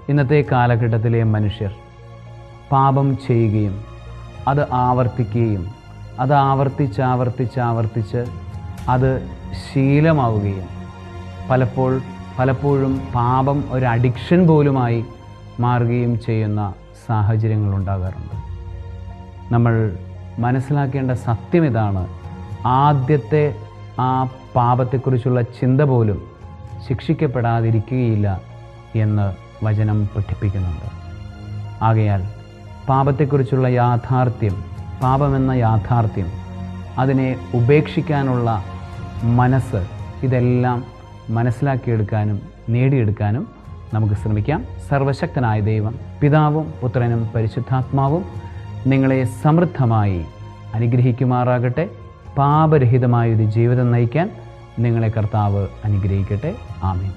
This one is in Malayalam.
ഇന്നത്തെ കാലഘട്ടത്തിലെ മനുഷ്യർ പാപം ചെയ്യുകയും അത് ആവർത്തിക്കുകയും അത് ആവർത്തിച്ച് അത് ശീലമാവുകയും പലപ്പോഴും പാപം ഒരു അഡിക്ഷൻ പോലുമായി മാറുകയും ചെയ്യുന്ന സാഹചര്യങ്ങളുണ്ടാകാറുണ്ട്. നമ്മൾ മനസ്സിലാക്കേണ്ട സത്യം ഇതാണ്: ആദ്യത്തെ ആ പാപത്തെക്കുറിച്ചുള്ള ചിന്ത പോലും ശിക്ഷിക്കപ്പെടാതിരിക്കുകയില്ല എന്ന് വചനം പഠിപ്പിക്കുന്നുണ്ട്. ആകയാൽ പാപത്തെക്കുറിച്ചുള്ള യാഥാർത്ഥ്യം, പാപമെന്ന യാഥാർത്ഥ്യം, അതിനെ ഉപേക്ഷിക്കാനുള്ള മനസ്സ്, ഇതെല്ലാം മനസ്സിലാക്കിയെടുക്കാനും നേടിയെടുക്കാനും നമുക്ക് ശ്രമിക്കാം. സർവശക്തനായ ദൈവം, പിതാവും പുത്രനും പരിശുദ്ധാത്മാവും നിങ്ങളെ സമൃദ്ധമായി അനുഗ്രഹിക്കുമാറാകട്ടെ. പാപരഹിതമായൊരു ജീവിതം നയിക്കാൻ നിങ്ങളെ കർത്താവ് അനുഗ്രഹിക്കട്ടെ. ആമേൻ.